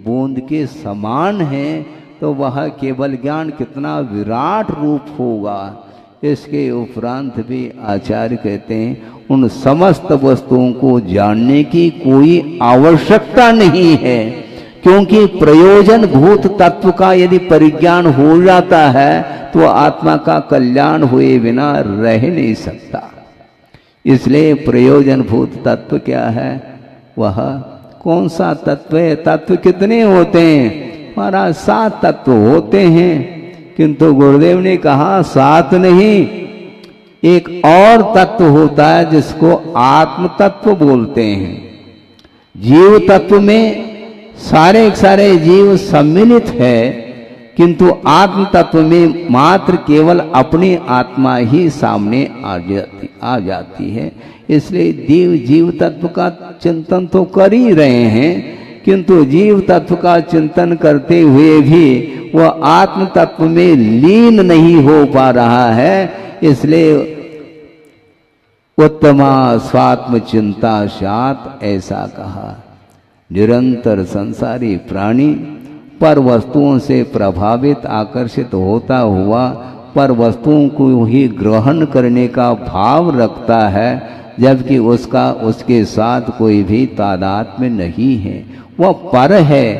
बूंद के समान है। तो वह केवल ज्ञान कितना विराट रूप होगा। इसके उपरांत भी आचार्य कहते हैं उन समस्त वस्तुओं को जानने की कोई आवश्यकता नहीं है, क्योंकि प्रयोजन भूत तत्व का यदि परिज्ञान हो जाता है तो आत्मा का कल्याण हुए बिना रह नहीं सकता। इसलिए प्रयोजन भूत तत्व क्या है? वह कौन सा तत्व है? तत्व कितने होते हैं? महाराज 7 तत्व होते हैं, किंतु गुरुदेव ने कहा 7 नहीं, एक और तत्व होता है जिसको आत्म तत्व बोलते हैं। जीव तत्व में सारे जीव सम्मिलित है, किंतु आत्म तत्व में मात्र केवल अपनी आत्मा ही सामने आ जाती है। इसलिए जीव तत्व का चिंतन तो कर ही रहे हैं, किंतु जीव तत्व का चिंतन करते हुए भी वह आत्म तत्व में लीन नहीं हो पा रहा है। इसलिए उत्तमा स्वात्म चिंता स्यात् ऐसा कहा। निरंतर संसारी प्राणी पर वस्तुओं से प्रभावित आकर्षित होता हुआ पर वस्तुओं को ही ग्रहण करने का भाव रखता है, जबकि उसका उसके साथ कोई भी तादात्म्य नहीं है। वह पर है।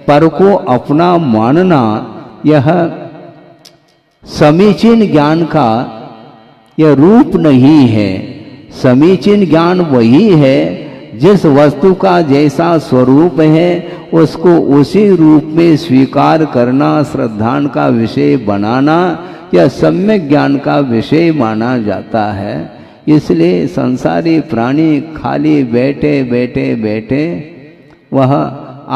पर को अपना मानना यह समीचीन ज्ञान का यह रूप नहीं है। समीचीन ज्ञान वही है जिस वस्तु का जैसा स्वरूप है उसको उसी रूप में स्वीकार करना, श्रद्धान का विषय बनाना या सम्यक ज्ञान का विषय माना जाता है। इसलिए संसारी प्राणी खाली बैठे वह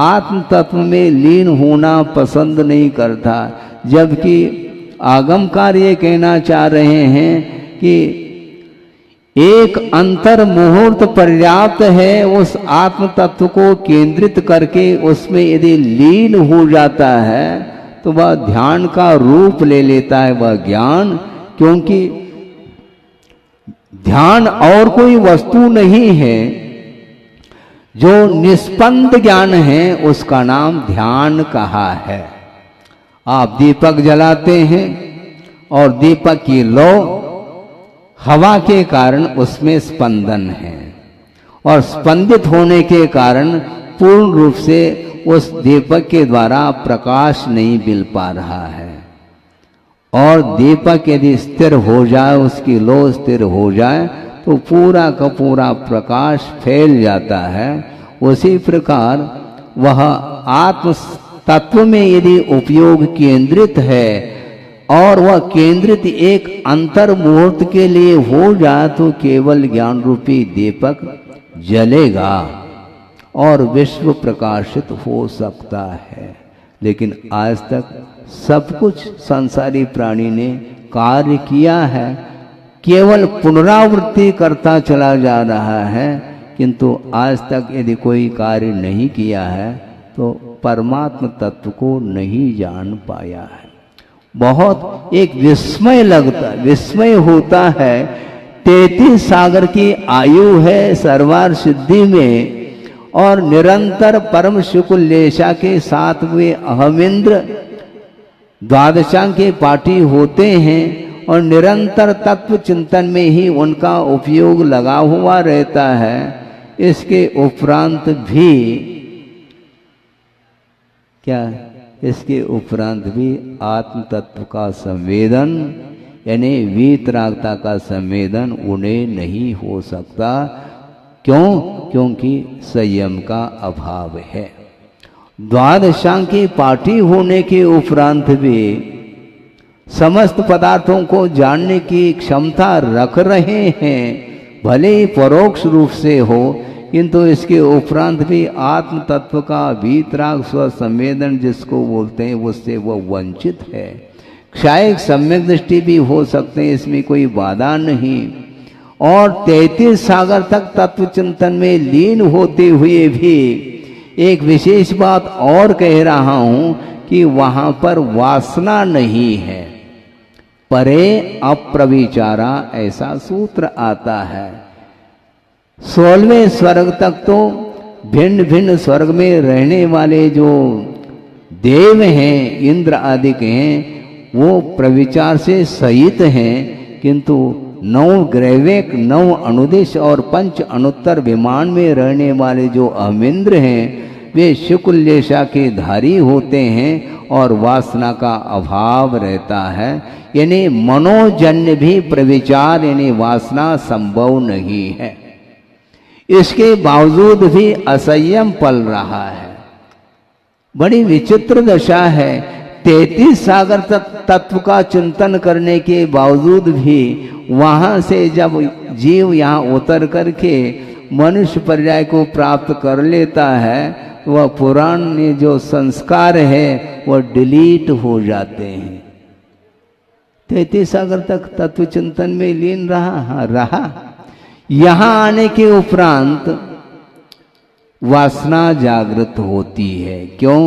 आत्म तत्व में लीन होना पसंद नहीं करता, जबकि आगमकार ये कहना चाह रहे हैं कि एक अंतर मुहूर्त पर्याप्त है। उस आत्म तत्व को केंद्रित करके उसमें यदि लीन हो जाता है तो वह ध्यान का रूप ले लेता है वह ज्ञान, क्योंकि ध्यान और कोई वस्तु नहीं है। जो निष्पन्द ज्ञान है उसका नाम ध्यान कहा है। आप दीपक जलाते हैं और दीपक की लौ हवा के कारण उसमें स्पंदन है, और स्पंदित होने के कारण पूर्ण रूप से उस दीपक के द्वारा प्रकाश नहीं मिल पा रहा है। और दीपक यदि स्थिर हो जाए, उसकी लौ स्थिर हो जाए, तो पूरा का पूरा प्रकाश फैल जाता है। उसी प्रकार वह आत्म तत्व में यदि उपयोग केंद्रित है और वह केंद्रित एक अंतर मुहूर्त के लिए हो जाए, तो केवल ज्ञान रूपी दीपक जलेगा और विश्व प्रकाशित हो सकता है। लेकिन आज तक सब कुछ संसारी प्राणी ने कार्य किया है, केवल पुनरावृत्ति करता चला जा रहा है, किंतु आज तक यदि कोई कार्य नहीं किया है तो परमात्म तत्व को नहीं जान पाया है। बहुत एक विस्मय लगता, विस्मय होता है। 33 सागर की आयु है सर्वार सिद्धि में, और निरंतर परम शुक्लेशा के साथ वे अहमिंद्र द्वादशांग के पाठी होते हैं, और निरंतर तत्व चिंतन में ही उनका उपयोग लगा हुआ रहता है। इसके उपरांत भी क्या, इसके उपरांत भी आत्म तत्व का संवेदन यानी वीतरागता का संवेदन उन्हें नहीं हो सकता। क्यों? क्योंकि संयम का अभाव है। द्वादशांग की पाठी होने के उपरांत भी समस्त पदार्थों को जानने की क्षमता रख रहे हैं, भले ही परोक्ष रूप से हो, किंतु इसके उपरांत भी आत्म तत्व का वीतराग स्व संवेदन जिसको बोलते हैं उससे वो वंचित है। क्षायक सम्यक दृष्टि भी हो सकते हैं, इसमें कोई बाधा नहीं। और 33 सागर तक तत्व चिंतन में लीन होते हुए भी एक विशेष बात और कह रहा हूं कि वहां पर वासना नहीं है। परे अप्रविचारा ऐसा सूत्र आता है। 16वें स्वर्ग तक तो भिन्न भिन्न स्वर्ग में रहने वाले जो देव हैं, इंद्र आदि के हैं, वो प्रविचार से सहित हैं, किंतु 9 ग्रैवेक 9 अनुदेश और 5 अनुत्तर विमान में रहने वाले जो अहमिंद्र हैं वे शुक्लेशा के धारी होते हैं और वासना का अभाव रहता है। यानी मनोजन्य भी प्रविचार यानी वासना संभव नहीं है। इसके बावजूद भी असंयम पल रहा है। बड़ी विचित्र दशा है। 33 सागर तत्व का चिंतन करने के बावजूद भी वहां से जब जीव यहाँ उतर करके मनुष्य पर्याय को प्राप्त कर लेता है, वह पुराने जो संस्कार है वह डिलीट हो जाते हैं। 33 सागर तक तत्व चिंतन में लीन रहा, हाँ रहा। यहां आने के उपरांत वासना जागृत होती है। क्यों?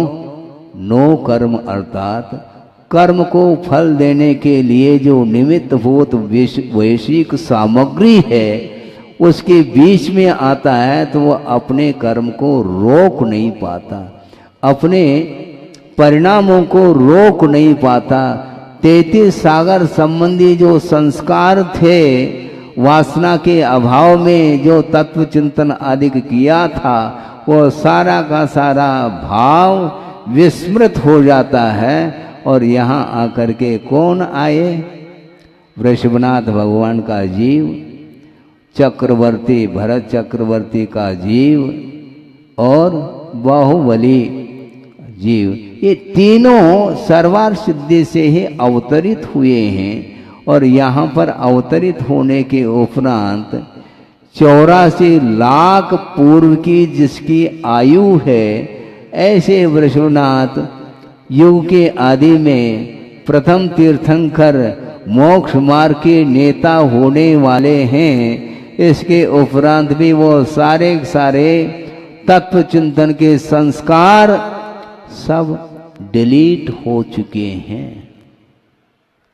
नो कर्म अर्थात कर्म को फल देने के लिए जो निमित्तभूत वैश्विक सामग्री है उसके बीच में आता है, तो वह अपने कर्म को रोक नहीं पाता, अपने परिणामों को रोक नहीं पाता। 33 सागर संबंधी जो संस्कार थे, वासना के अभाव में जो तत्व चिंतन आदि किया था, वो सारा का सारा भाव विस्मृत हो जाता है। और यहाँ आकर के कौन आए? वृषभनाथ भगवान का जीव, चक्रवर्ती भरत चक्रवर्ती का जीव और बाहुबली जीव, ये तीनों सर्वार सिद्धि से ही अवतरित हुए हैं। और यहाँ पर अवतरित होने के उपरांत 84 लाख पूर्व की जिसकी आयु है, ऐसे वृषभनाथ युग के आदि में प्रथम तीर्थंकर मोक्ष मार्ग के नेता होने वाले हैं। इसके उपरांत भी वो सारे सारे तत्व चिंतन के संस्कार सब डिलीट हो चुके हैं।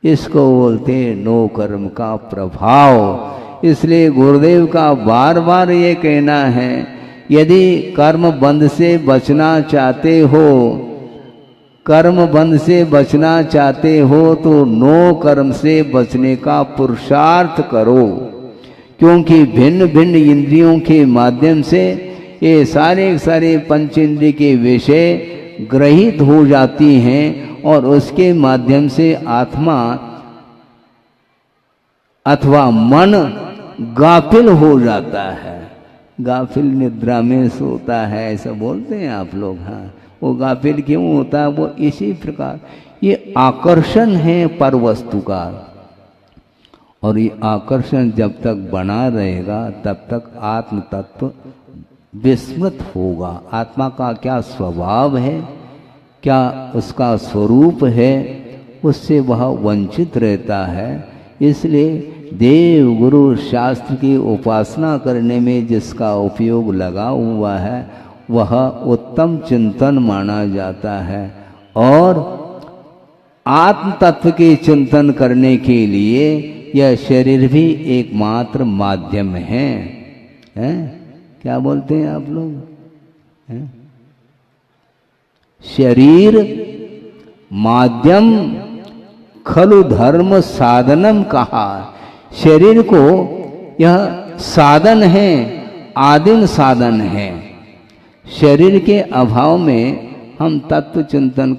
इसको बोलते हैं नो कर्म का प्रभाव। इसलिए गुरुदेव का बार बार ये कहना है, यदि कर्म बंध से बचना चाहते हो, कर्म बंध से बचना चाहते हो तो नो कर्म से बचने का पुरुषार्थ करो। क्योंकि भिन्न भिन्न इंद्रियों के माध्यम से ये सारे पंच इंद्रिय के विषय ग्रहित हो जाती हैं और उसके माध्यम से आत्मा अथवा मन गाफिल हो जाता है। गाफिल निद्रा में सोता है, ऐसा बोलते हैं आप लोग। हाँ, वो गाफिल क्यों होता है? वो इसी प्रकार ये आकर्षण है पर वस्तु का, और ये आकर्षण जब तक बना रहेगा तब तक आत्म तत्व विस्मृत होगा। आत्मा का क्या स्वभाव है, क्या उसका स्वरूप है, उससे वह वंचित रहता है। इसलिए देव गुरु शास्त्र की उपासना करने में जिसका उपयोग लगा हुआ है वह उत्तम चिंतन माना जाता है। और आत्म तत्व के चिंतन करने के लिए यह शरीर भी एकमात्र माध्यम है। क्या बोलते हैं आप लोग? शरीर माध्यम खलु धर्म साधनम कहा। शरीर को यह साधन है, आदिम साधन है। शरीर के अभाव में हम तत्व चिंतन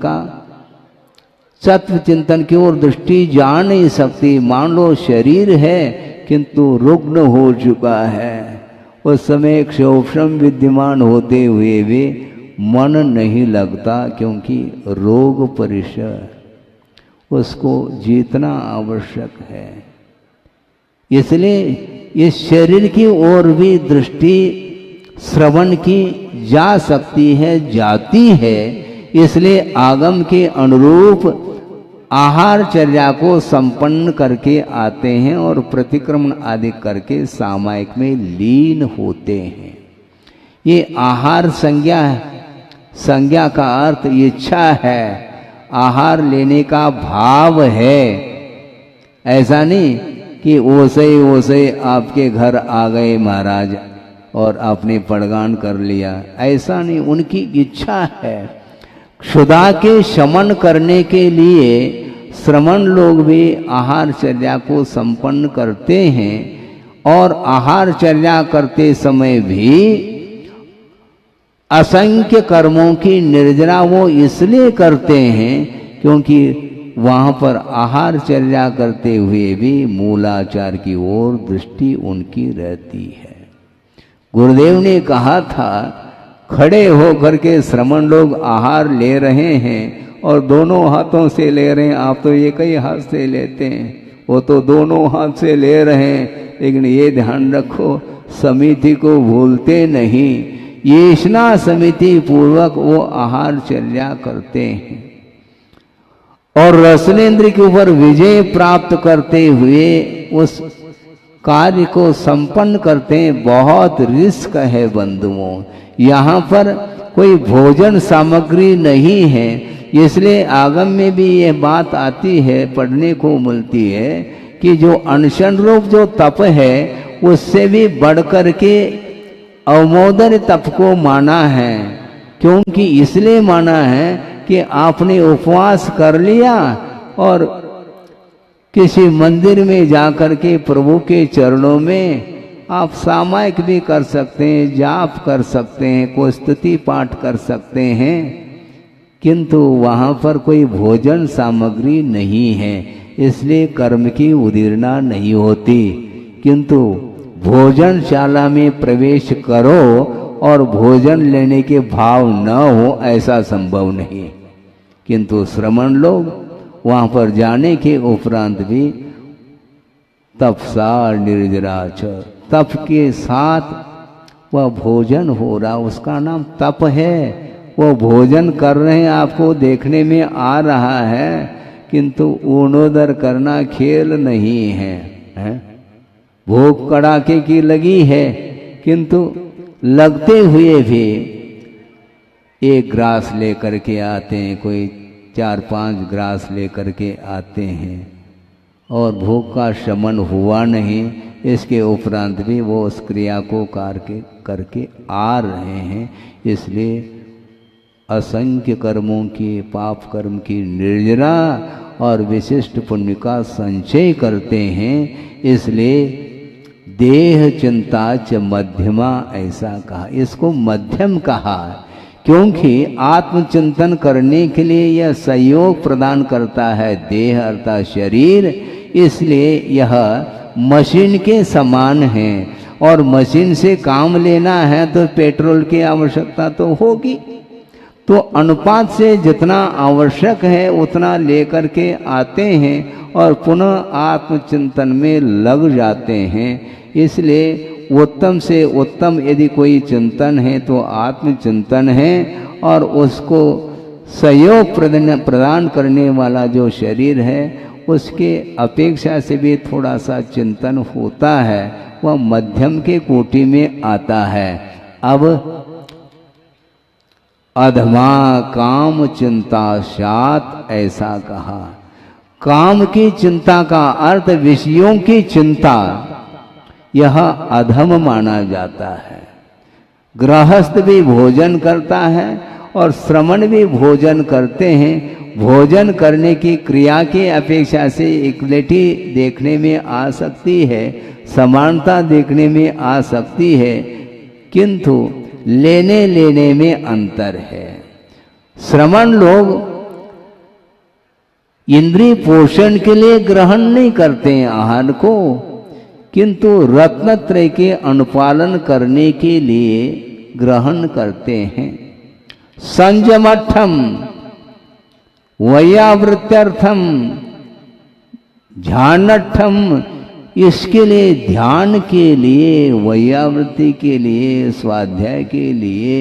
की ओर दृष्टि जा नहीं सकती। मान लो शरीर है किंतु रुग्ण हो चुका है, उस समय क्षोभम विद्यमान होते हुए भी मन नहीं लगता, क्योंकि रोग परिसर उसको जीतना आवश्यक है। इसलिए इस शरीर की ओर भी दृष्टि श्रवण की जा सकती है, जाती है। इसलिए आगम के अनुरूप आहारचर्या को संपन्न करके आते हैं और प्रतिक्रमण आदि करके सामायिक में लीन होते हैं। ये आहार संज्ञा का अर्थ इच्छा है, आहार लेने का भाव है। ऐसा नहीं कि ओसे आपके घर आ गए महाराज और आपने पड़गान कर लिया, ऐसा नहीं। उनकी इच्छा है। क्षुधा के शमन करने के लिए श्रमण लोग भी आहारचर्या को संपन्न करते हैं, और आहारचर्या करते समय भी असंख्य कर्मों की निर्जना वो इसलिए करते हैं क्योंकि वहाँ पर आहारचर्या करते हुए भी मूलाचार की ओर दृष्टि उनकी रहती है। गुरुदेव ने कहा था, खड़े होकर के श्रमण लोग आहार ले रहे हैं और दोनों हाथों से ले रहे हैं। आप तो एक ही हाथ से लेते हैं, वो तो दोनों हाथ से ले रहे हैं। लेकिन ये ध्यान रखो, समिति को भूलते नहीं। येषणा समिति पूर्वक वो आहारचर्या करते हैं और रसनेन्द्र के ऊपर विजय प्राप्त करते हुए उस कार्य को संपन्न करते हैं। बहुत रिस्क है बंधुओं। यहाँ पर कोई भोजन सामग्री नहीं है, इसलिए आगम में भी यह बात आती है, पढ़ने को मिलती है कि जो अनशन रूप जो तप है उससे भी बढ़कर के अवमोदन तप को माना है। क्योंकि इसलिए माना है कि आपने उपवास कर लिया और किसी मंदिर में जाकर के प्रभु के चरणों में आप सामायिक भी कर सकते हैं, जाप कर सकते हैं, कोई स्तुति पाठ कर सकते हैं, किंतु वहाँ पर कोई भोजन सामग्री नहीं है, इसलिए कर्म की उदीरना नहीं होती। किंतु भोजनशाला में प्रवेश करो और भोजन लेने के भाव न हो, ऐसा संभव नहीं। किंतु श्रमण लोग वहाँ पर जाने के उपरांत भी तपसा निर्जराच, तप के साथ वह भोजन हो रहा, उसका नाम तप है। वो भोजन कर रहे हैं, आपको देखने में आ रहा है, किंतु ऊर्णोदर करना खेल नहीं है। भूख कड़ाके की लगी है, किंतु लगते हुए भी एक ग्रास लेकर के आते हैं, कोई 4-5 ग्रास लेकर के आते हैं और भूख का शमन हुआ नहीं, इसके उपरांत भी वो उस क्रिया को करके आ रहे हैं। इसलिए असंख्य कर्मों की, पाप कर्म की निर्जरा और विशिष्ट पुण्य का संचय करते हैं। इसलिए देह चिंता च मध्यमा ऐसा कहा, इसको मध्यम कहा, क्योंकि आत्मचिंतन करने के लिए यह सहयोग प्रदान करता है देह अर्थात शरीर। इसलिए यह मशीन के समान है और मशीन से काम लेना है तो पेट्रोल की आवश्यकता तो होगी, तो अनुपात से जितना आवश्यक है उतना लेकर के आते हैं और पुनः आत्मचिंतन में लग जाते हैं। इसलिए उत्तम से उत्तम यदि कोई चिंतन है तो आत्मचिंतन है, और उसको सहयोग प्रदान करने वाला जो शरीर है उसके अपेक्षा से भी थोड़ा सा चिंतन होता है, वह मध्यम के कोटि में आता है। अब अधमा काम चिंता सात ऐसा कहा, काम की चिंता का अर्थ विषयों की चिंता, यह अधम माना जाता है। गृहस्थ भी भोजन करता है और श्रमण भी भोजन करते हैं। भोजन करने की क्रिया की अपेक्षा से इक्वलिटी देखने में आ सकती है, समानता देखने में आ सकती है, किंतु लेने लेने में अंतर है। श्रमण लोग इंद्रिय पोषण के लिए ग्रहण नहीं करते हैं आहार को, किंतु रत्नत्रय के अनुपालन करने के लिए ग्रहण करते हैं। संयमठम वैयावृत्यर्थम ध्यानठम, इसके लिए ध्यान के लिए, वैयावृत्ति के लिए, स्वाध्याय के लिए,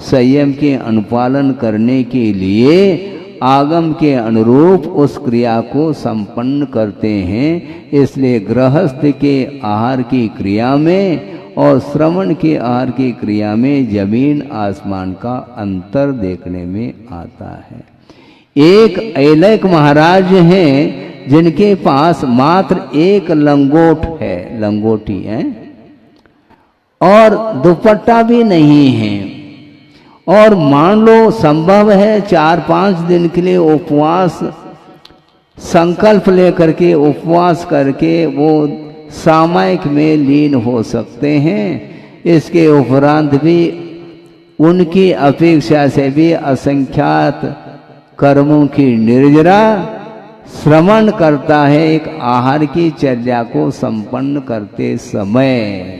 संयम के अनुपालन करने के लिए आगम के अनुरूप उस क्रिया को संपन्न करते हैं। इसलिए गृहस्थ के आहार की क्रिया में और श्रवण के आहार की क्रिया में जमीन आसमान का अंतर देखने में आता है। एक ऐलैक महाराज हैं जिनके पास मात्र एक लंगोट है, लंगोटी है, और दुपट्टा भी नहीं है, और मान लो संभव है 4-5 दिन के लिए उपवास संकल्प लेकर के उपवास करके वो सामयिक में लीन हो सकते हैं। इसके उपरांत भी उनकी अपेक्षा से भी असंख्यात कर्मों की निर्जरा श्रवण करता है एक आहार की चर्या को संपन्न करते समय।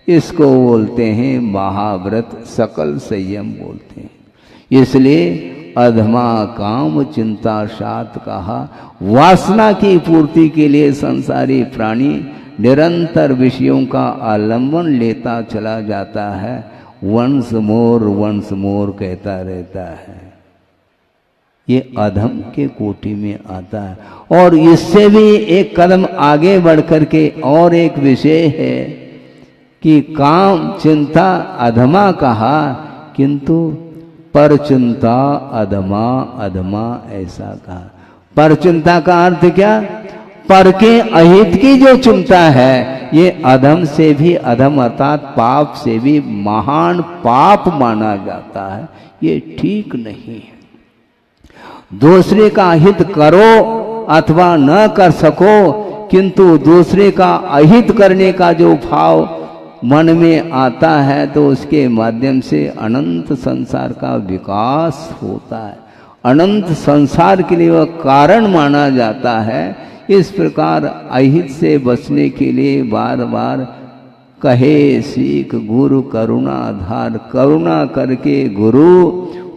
इसको बोलते हैं महाव्रत, सकल संयम बोलते हैं। इसलिए अधमा काम चिंता सात कहा। वासना की पूर्ति के लिए संसारी प्राणी निरंतर विषयों का आलंबन लेता चला जाता है, वंस मोर कहता रहता है। ये अधम के कोटि में आता है। और इससे भी एक कदम आगे बढ़ करके और एक विषय है कि काम चिंता अधमा कहा, किंतु पर चिंता अधमा अधमा ऐसा कहा। पर चिंता का अर्थ क्या? पर के अहित की जो चिंता है ये अधम से भी अधम अर्थात पाप से भी महान पाप माना जाता है। ये ठीक नहीं है। दूसरे का हित करो अथवा न कर सको, किंतु दूसरे का अहित करने का जो भाव मन में आता है तो उसके माध्यम से अनंत संसार का विकास होता है। अनंत संसार के लिए वह कारण माना जाता है। इस प्रकार अहित से बचने के लिए बार बार कहे सीख गुरु करुणा आधार, करुणा करके गुरु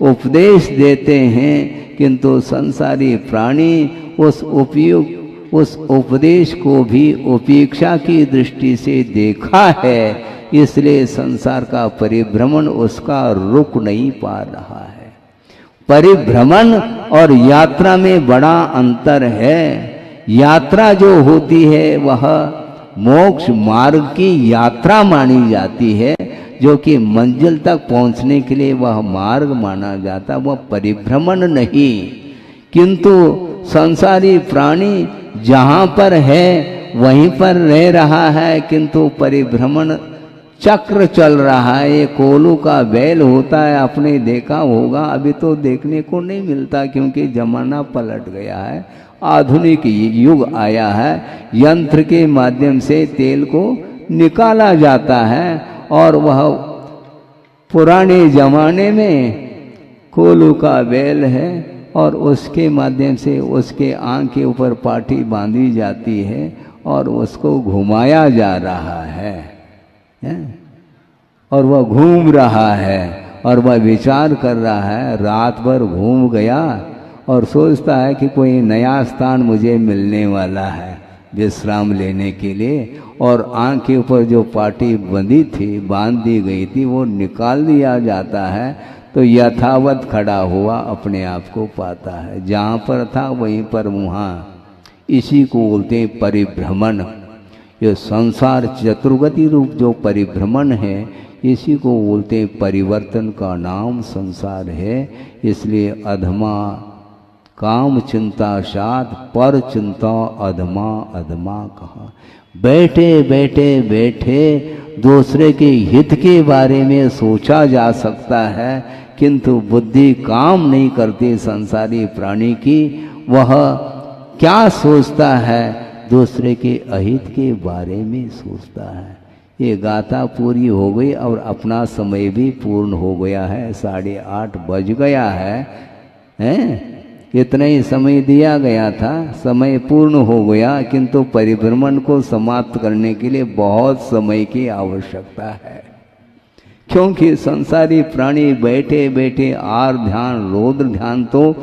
उपदेश देते हैं, किंतु संसारी प्राणी उस उपदेश को भी उपेक्षा की दृष्टि से देखा है, इसलिए संसार का परिभ्रमण उसका रुक नहीं पा रहा है। परिभ्रमण और यात्रा में बड़ा अंतर है। यात्रा जो होती है वह मोक्ष मार्ग की यात्रा मानी जाती है, जो कि मंजिल तक पहुंचने के लिए वह मार्ग माना जाता, वह परिभ्रमण नहीं। किंतु संसारी प्राणी जहाँ पर है वहीं पर रह रहा है, किंतु परिभ्रमण चक्र चल रहा है। ये कोलू का बैल होता है, आपने देखा होगा, अभी तो देखने को नहीं मिलता क्योंकि जमाना पलट गया है, आधुनिक युग आया है। यंत्र के माध्यम से तेल को निकाला जाता है और वह पुराने जमाने में कोलू का बैल है और उसके माध्यम से उसके आँख के ऊपर पाठी बांधी जाती है और उसको घुमाया जा रहा है और वह घूम रहा है और वह विचार कर रहा है। रात भर घूम गया और सोचता है कि कोई नया स्थान मुझे मिलने वाला है विश्राम लेने के लिए, और आँख के ऊपर जो पाटी बंधी थी, बांध दी गई थी, वो निकाल दिया जाता है तो यथावत खड़ा हुआ अपने आप को पाता है। जहाँ पर था वहीं पर वहाँ। इसी को बोलते हैं परिभ्रमण। ये संसार चतुर्गति रूप जो परिभ्रमण है, इसी को बोलते हैं परिवर्तन का नाम संसार है। इसलिए अधमा काम चिंता साथ पर चिंता अधमा अधमा कहा। बैठे बैठे बैठे दूसरे के हित के बारे में सोचा जा सकता है, किंतु बुद्धि काम नहीं करती संसारी प्राणी की। वह क्या सोचता है? दूसरे के अहित के बारे में सोचता है। ये गाथा पूरी हो गई और अपना समय भी पूर्ण हो गया है। 8:30 बज गया है, हैं? इतना ही समय दिया गया था, समय पूर्ण हो गया, किंतु परिभ्रमण को समाप्त करने के लिए बहुत समय की आवश्यकता है। क्योंकि संसारी प्राणी बैठे बैठे आर ध्यान रौद्र ध्यान तो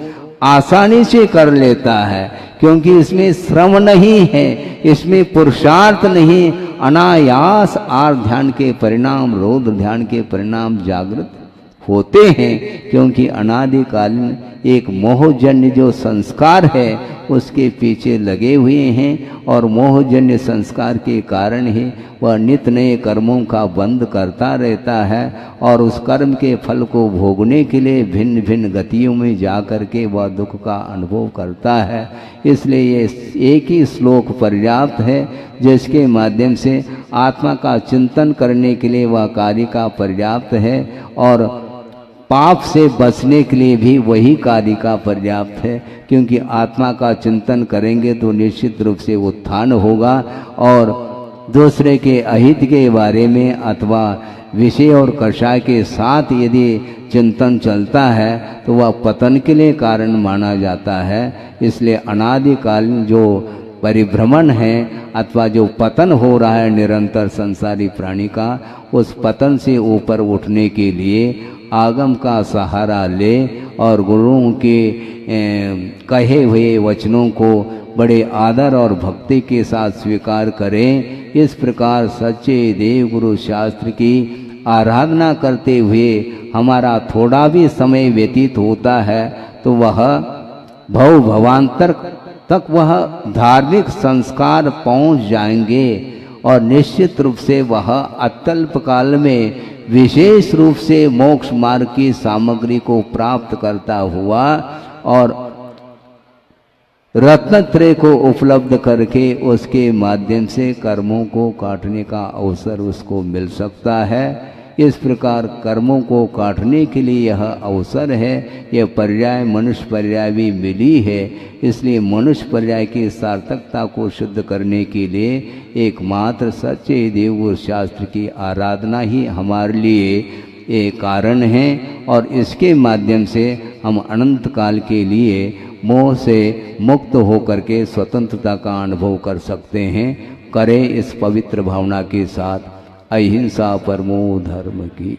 आसानी से कर लेता है, क्योंकि इसमें श्रम नहीं है, इसमें पुरुषार्थ नहीं। अनायास आर ध्यान के परिणाम रौद्र ध्यान के परिणाम जागृत होते हैं, क्योंकि अनादिकालीन एक मोहजन्य जो संस्कार है उसके पीछे लगे हुए हैं, और मोहजन्य संस्कार के कारण ही वह नित्य नए कर्मों का बंध करता रहता है, और उस कर्म के फल को भोगने के लिए भिन्न भिन्न गतियों में जा कर के वह दुख का अनुभव करता है। इसलिए ये एक ही श्लोक पर्याप्त है, जिसके माध्यम से आत्मा का चिंतन करने के लिए वह कारिका पर्याप्त है, और पाप से बचने के लिए भी वही कारिका पर्याप्त है। क्योंकि आत्मा का चिंतन करेंगे तो निश्चित रूप से उत्थान होगा, और दूसरे के अहित के बारे में अथवा विषय और कषाय के साथ यदि चिंतन चलता है तो वह पतन के लिए कारण माना जाता है। इसलिए अनादिकालीन जो परिभ्रमण है अथवा जो पतन हो रहा है निरंतर संसारी प्राणी का, उस पतन से ऊपर उठने के लिए आगम का सहारा ले और गुरुओं के कहे हुए वचनों को बड़े आदर और भक्ति के साथ स्वीकार करें। इस प्रकार सच्चे देव गुरु शास्त्र की आराधना करते हुए हमारा थोड़ा भी समय व्यतीत होता है तो वह भव भवांतर तक वह धार्मिक संस्कार पहुंच जाएंगे, और निश्चित रूप से वह अत्यल्प काल में विशेष रूप से मोक्ष मार्ग की सामग्री को प्राप्त करता हुआ और रत्नत्रय को उपलब्ध करके उसके माध्यम से कर्मों को काटने का अवसर उसको मिल सकता है। इस प्रकार कर्मों को काटने के लिए यह अवसर है, यह पर्याय मनुष्य पर्याय भी मिली है। इसलिए मनुष्य पर्याय की सार्थकता को सिद्ध करने के लिए एकमात्र सच्चे देवगुरु शास्त्र की आराधना ही हमारे लिए एक कारण है, और इसके माध्यम से हम अनंत काल के लिए मोह से मुक्त होकर के स्वतंत्रता का अनुभव कर सकते हैं। करें इस पवित्र भावना के साथ। अहिंसा परमो धर्म की।